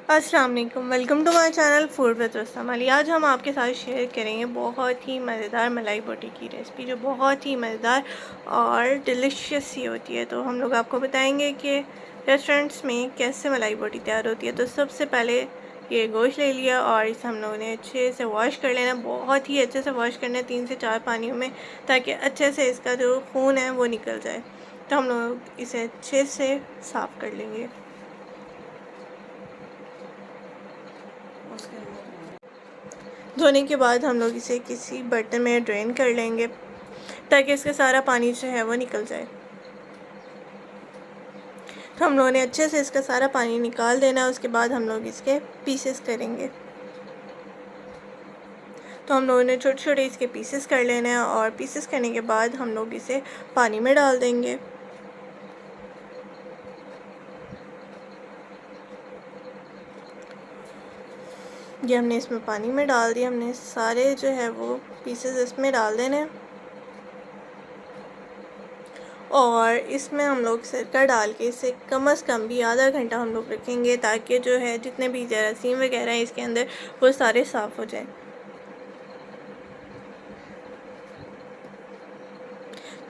अस्सलाम वालेकुम, welcome to my channel food with Rustam Ali. आज हम आपके साथ शेयर करेंगे बहुत ही मज़ेदार मलाई बोटी की रेसिपी, जो बहुत ही मज़ेदार और डिलीशियस सी होती है। तो हम लोग आपको बताएंगे कि रेस्टोरेंट्स में कैसे मलाई बोटी तैयार होती है। तो सबसे पहले ये गोश्त ले लिया और इसे हम लोगों ने अच्छे से वॉश कर लेना, बहुत ही अच्छे से वॉश करना है 3 से 4 पानियों में, ताकि अच्छे से इसका जो खून है वो निकल जाए। तो हम लोग इसे अच्छे से साफ़ कर लेंगे। धोने के बाद हम लोग इसे किसी बर्तन में ड्रेन कर लेंगे, ताकि इसका सारा पानी जो है वो निकल जाए। तो हम लोगों ने अच्छे से इसका सारा पानी निकाल देना है। उसके बाद हम लोग इसके पीसेस करेंगे। तो हम लोगों ने छोटे छोटे इसके पीसेस कर लेने हैं, और पीसेस करने के बाद हम लोग इसे पानी में डाल देंगे। ये हमने इसमें पानी में डाल दिया। हमने सारे जो है वो पीसेस इसमें डाल देने हैं, और इसमें हम लोग सिरका डाल के इसे कम से कम भी आधा घंटा हम लोग रखेंगे, ताकि जो है जितने भी जरासीम वगैरह हैं इसके अंदर वो सारे साफ़ हो जाएं।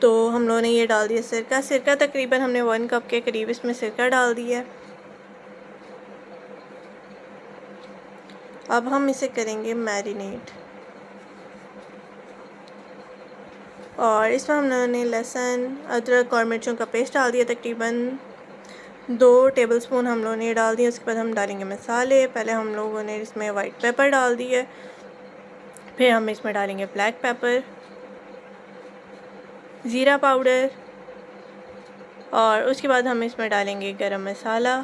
तो हम लोगों ने ये डाल दिया सिरका तकरीबन हमने 1 कप के करीब इसमें सिरका डाल दिया। अब हम इसे करेंगे मैरिनेट, और इसमें हम लोगों ने लहसुन, अदरक और मिर्चों का पेस्ट डाल दिया, तकरीबन 2 टेबलस्पून हम लोगों ने डाल दिया। उसके बाद हम डालेंगे मसाले। पहले हम लोगों ने इसमें वाइट पेपर डाल दिया, फिर हम इसमें डालेंगे ब्लैक पेपर, ज़ीरा पाउडर, और उसके बाद हम इसमें डालेंगे गरम मसाला।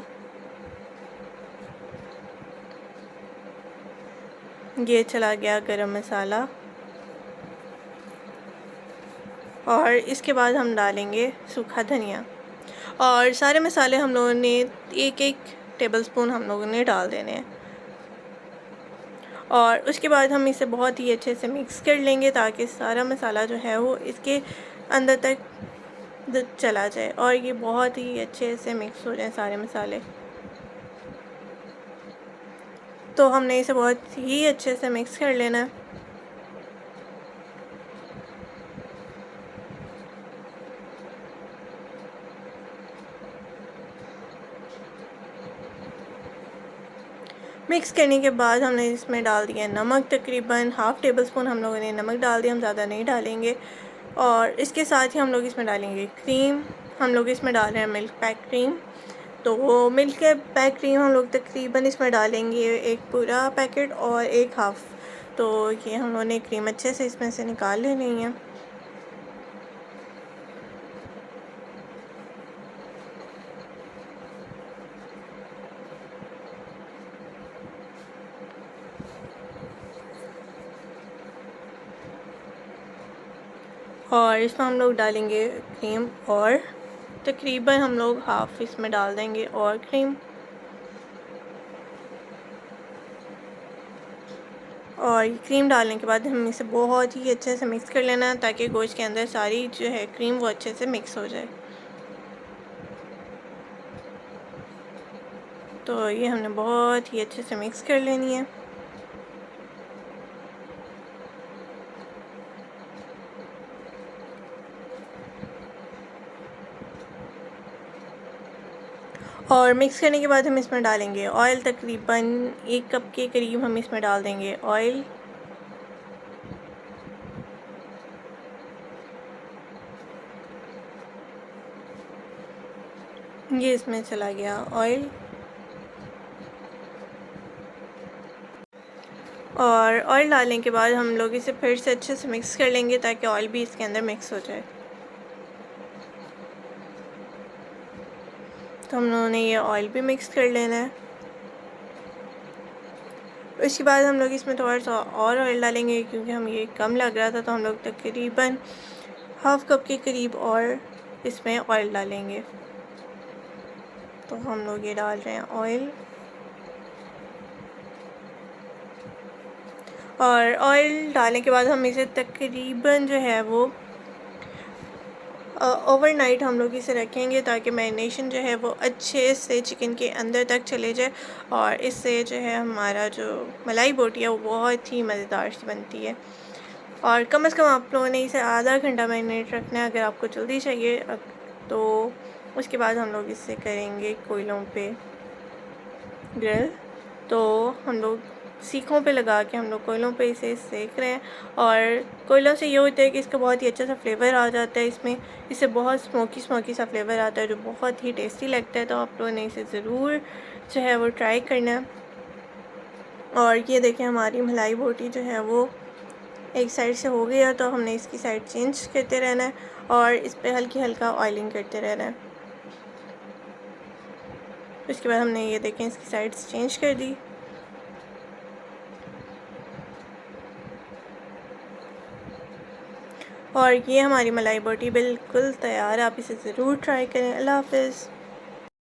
ये चला गया गरम मसाला, और इसके बाद हम डालेंगे सूखा धनिया, और सारे मसाले हम लोगों ने 1-1 टेबलस्पून हम लोगों ने डाल देने हैं। और उसके बाद हम इसे बहुत ही अच्छे से मिक्स कर लेंगे, ताकि सारा मसाला जो है वो इसके अंदर तक चला जाए, और ये बहुत ही अच्छे से मिक्स हो जाए सारे मसाले। तो हमने इसे बहुत ही अच्छे से मिक्स कर लेना है। मिक्स करने के बाद हमने इसमें डाल दिया नमक, तकरीबन हाफ़ टेबल स्पून हम लोगों ने नमक डाल दिया, हम ज़्यादा नहीं डालेंगे। और इसके साथ ही हम लोग इसमें डालेंगे क्रीम। हम लोग इसमें डाल रहे हैं मिल्क पैक क्रीम। तो वो मिल्क पैक क्रीम हम लोग तकरीबन इसमें डालेंगे 1 पूरा पैकेट और 1 हाफ़। तो ये हम लोगों ने क्रीम अच्छे से इसमें से निकाल लेनी है। और इसमें हम लोग डालेंगे क्रीम, और तकरीबन हम लोग हाफ़ इसमें डाल देंगे और क्रीम। और क्रीम डालने के बाद हम इसे बहुत ही अच्छे से मिक्स कर लेना है, ताकि गोश्त के अंदर सारी जो है क्रीम वो अच्छे से मिक्स हो जाए। तो ये हमने बहुत ही अच्छे से मिक्स कर लेनी है। और मिक्स करने के बाद हम इसमें डालेंगे ऑयल, तकरीबन 1 कप के करीब हम इसमें डाल देंगे ऑयल। ये इसमें चला गया ऑयल, और ऑयल डालने के बाद हम लोग इसे फिर से अच्छे से मिक्स कर लेंगे, ताकि ऑयल भी इसके अंदर मिक्स हो जाए। तो हम लोगों ने ये ऑयल भी मिक्स कर लेना है। उसके बाद हम लोग इसमें थोड़ा सा और ऑयल डालेंगे, क्योंकि हम ये कम लग रहा था, तो हम लोग तकरीबन हाफ़ कप के करीब और इसमें ऑयल डालेंगे। तो हम लोग ये डाल रहे हैं ऑयल, और ऑयल डालने के बाद हम इसे तकरीबन जो है वो ओवरनाइट हम लोग इसे रखेंगे ताकि मैरिनेशन जो है वो अच्छे से चिकन के अंदर तक चले जाए और इससे जो है हमारा जो मलाई बोटी है वो बहुत ही मज़ेदार सी बनती है। और कम से कम आप लोगों ने इसे आधा घंटा मैरिनेट रखना है अगर आपको जल्दी चाहिए तो। उसके बाद हम लोग इसे करेंगे कोयलों पे ग्रिल। तो हम लोग सीखों पे लगा के हम लोग कोयलों पे इसे सेक रहे हैं और कोयलों से ये होता है कि इसका बहुत ही अच्छा सा फ्लेवर आ जाता है इसमें। इससे बहुत स्मोकी सा फ्लेवर आता है जो बहुत ही टेस्टी लगता है। तो आप लोगों ने इसे ज़रूर जो है वो ट्राई करना है। और ये देखें हमारी मलाई बोटी जो है वो एक साइड से हो गया तो हमने इसकी साइड चेंज करते रहना है और इस पर हल्का ऑयलिंग करते रहना है। उसके बाद हमने ये देखें इसकी साइड्स चेंज कर दी। और ये हमारी मलाई बोटी बिल्कुल तैयार है। आप इसे ज़रूर ट्राई करें। अल्लाह हाफ़िज़।